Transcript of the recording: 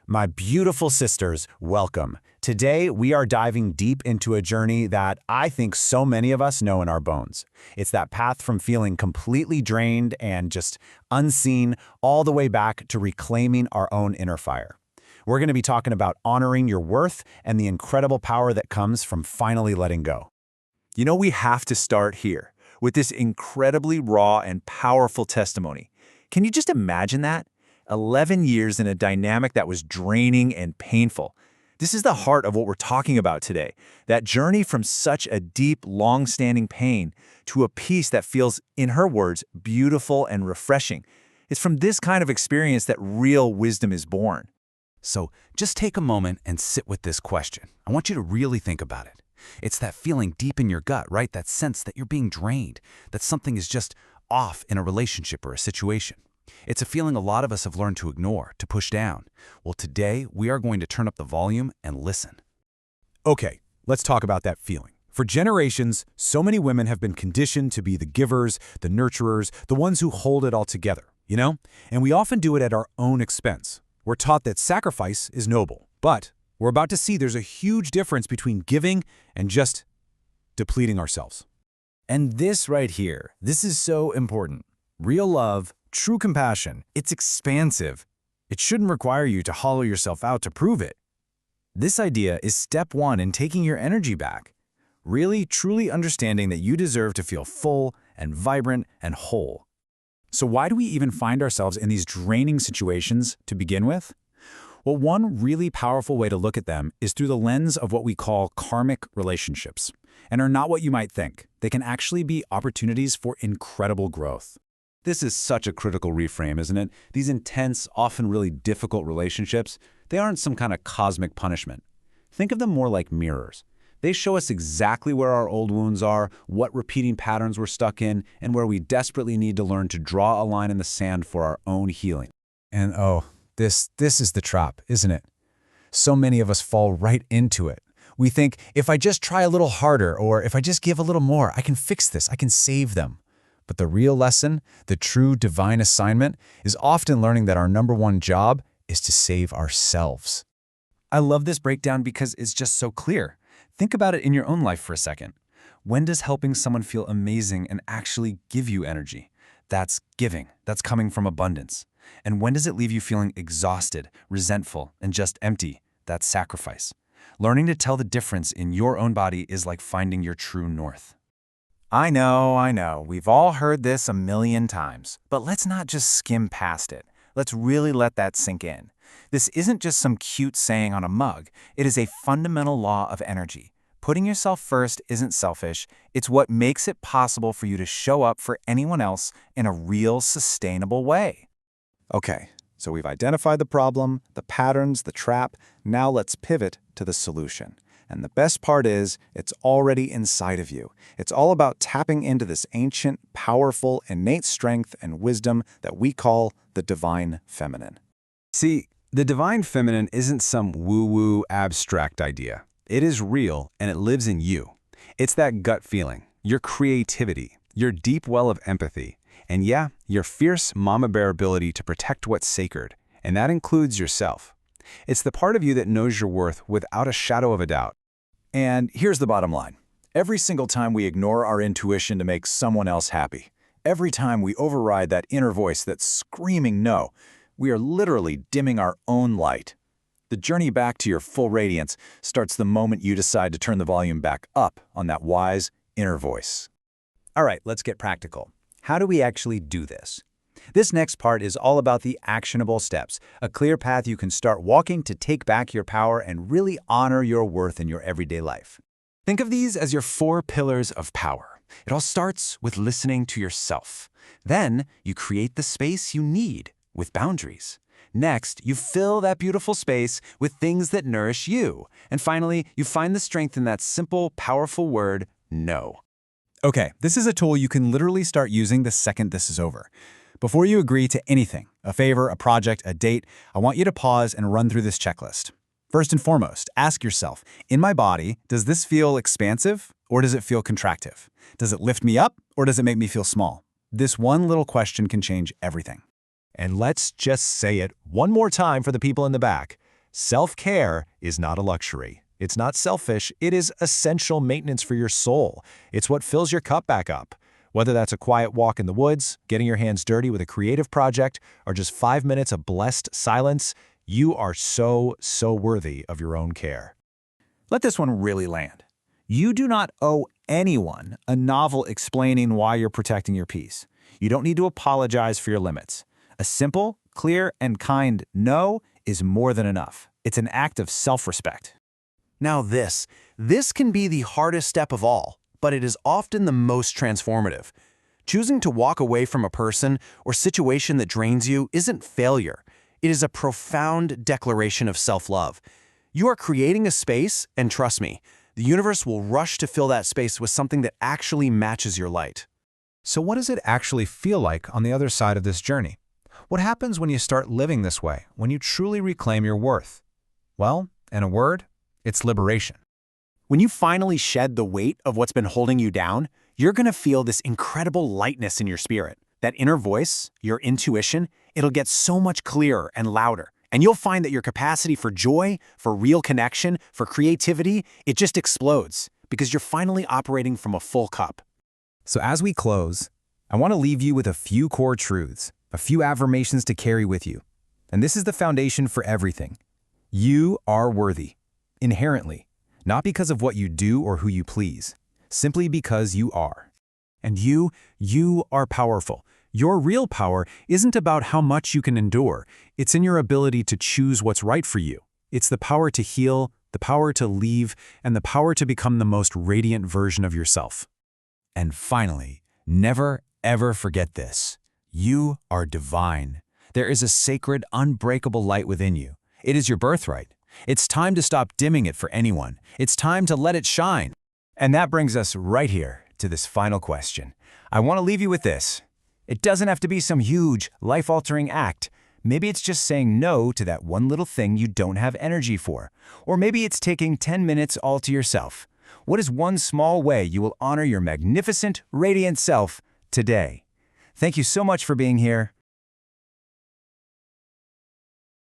My beautiful sisters, welcome. Today, we are diving deep into a journey that I think so many of us know in our bones. It's that path from feeling completely drained and just unseen all the way back to reclaiming our own inner fire. We're going to be talking about honoring your worth and the incredible power that comes from finally letting go. You know, we have to start here with this incredibly raw and powerful testimony. Can you just imagine that? 11 years in a dynamic that was draining and painful. This is the heart of what we're talking about today. That journey from such a deep, long-standing pain to a peace that feels, in her words, beautiful and refreshing. It's from this kind of experience that real wisdom is born. So just take a moment and sit with this question. I want you to really think about it. It's that feeling deep in your gut, right? That sense that you're being drained, that something is just off in a relationship or a situation. It's a feeling a lot of us have learned to ignore, to push down. Well, today we are going to turn up the volume and listen. Okay, let's talk about that feeling. For generations, so many women have been conditioned to be the givers, the nurturers, the ones who hold it all together, you know? And we often do it at our own expense. We're taught that sacrifice is noble, but we're about to see there's a huge difference between giving and just depleting ourselves. And this right here, this is so important. Real love, true compassion, it's expansive. It shouldn't require you to hollow yourself out to prove it. This idea is step one in taking your energy back. Really, truly understanding that you deserve to feel full and vibrant and whole. So why do we even find ourselves in these draining situations to begin with? Well, one really powerful way to look at them is through the lens of what we call karmic relationships, and are not what you might think. They can actually be opportunities for incredible growth. This is such a critical reframe, isn't it? These intense, often really difficult relationships, they aren't some kind of cosmic punishment. Think of them more like mirrors. They show us exactly where our old wounds are, what repeating patterns we're stuck in, and where we desperately need to learn to draw a line in the sand for our own healing. And this is the trap, isn't it? So many of us fall right into it. We think, if I just try a little harder, or if I just give a little more, I can fix this, I can save them. But the real lesson, the true divine assignment, is often learning that our number one job is to save ourselves. I love this breakdown because it's just so clear. Think about it in your own life for a second. When does helping someone feel amazing and actually give you energy? That's giving. That's coming from abundance. And when does it leave you feeling exhausted, resentful, and just empty? That's sacrifice. Learning to tell the difference in your own body is like finding your true north. I know. We've all heard this a million times. But let's not just skim past it. Let's really let that sink in. This isn't just some cute saying on a mug. It is a fundamental law of energy. Putting yourself first isn't selfish. It's what makes it possible for you to show up for anyone else in a real, sustainable way. Okay, so we've identified the problem, the patterns, the trap. Now let's pivot to the solution. And the best part is, it's already inside of you. It's all about tapping into this ancient, powerful, innate strength and wisdom that we call the divine feminine. See, the divine feminine isn't some woo-woo abstract idea. It is real, and it lives in you. It's that gut feeling, your creativity, your deep well of empathy, and yeah, your fierce mama bear ability to protect what's sacred, and that includes yourself. It's the part of you that knows your worth without a shadow of a doubt. And here's the bottom line. Every single time we ignore our intuition to make someone else happy, every time we override that inner voice that's screaming no, we are literally dimming our own light. The journey back to your full radiance starts the moment you decide to turn the volume back up on that wise inner voice. All right, let's get practical. How do we actually do this? This next part is all about the actionable steps, a clear path you can start walking to take back your power and really honor your worth in your everyday life. Think of these as your 4 pillars of power. It all starts with listening to yourself. Then you create the space you need with boundaries. Next, you fill that beautiful space with things that nourish you. And finally, you find the strength in that simple, powerful word, no. Okay, this is a tool you can literally start using the second this is over. Before you agree to anything, a favor, a project, a date, I want you to pause and run through this checklist. First and foremost, ask yourself, in my body, does this feel expansive or does it feel contractive? Does it lift me up or does it make me feel small? This one little question can change everything. And let's just say it one more time for the people in the back. Self-care is not a luxury. It's not selfish. It is essential maintenance for your soul. It's what fills your cup back up. Whether that's a quiet walk in the woods, getting your hands dirty with a creative project, or just 5 minutes of blessed silence, you are so worthy of your own care. Let this one really land. You do not owe anyone a novel explaining why you're protecting your peace. You don't need to apologize for your limits. A simple, clear, and kind no is more than enough. It's an act of self-respect. Now this can be the hardest step of all, but it is often the most transformative. Choosing to walk away from a person or situation that drains you isn't failure. It is a profound declaration of self-love. You are creating a space, and trust me, the universe will rush to fill that space with something that actually matches your light. So what does it actually feel like on the other side of this journey? What happens when you start living this way, when you truly reclaim your worth? Well, in a word, it's liberation. When you finally shed the weight of what's been holding you down, you're going to feel this incredible lightness in your spirit. That inner voice, your intuition, it'll get so much clearer and louder. And you'll find that your capacity for joy, for real connection, for creativity, it just explodes because you're finally operating from a full cup. So as we close, I want to leave you with a few core truths, a few affirmations to carry with you. And this is the foundation for everything. You are worthy, inherently, not because of what you do or who you please, simply because you are. And you are powerful. Your real power isn't about how much you can endure. It's in your ability to choose what's right for you. It's the power to heal, the power to leave, and the power to become the most radiant version of yourself. And finally, never, ever forget this. You are divine. There is a sacred, unbreakable light within you. It is your birthright. It's time to stop dimming it for anyone. It's time to let it shine. And that brings us right here to this final question. I want to leave you with this. It doesn't have to be some huge, life-altering act. Maybe it's just saying no to that one little thing you don't have energy for. Or maybe it's taking 10 minutes all to yourself. What is one small way you will honor your magnificent, radiant self today? Thank you so much for being here.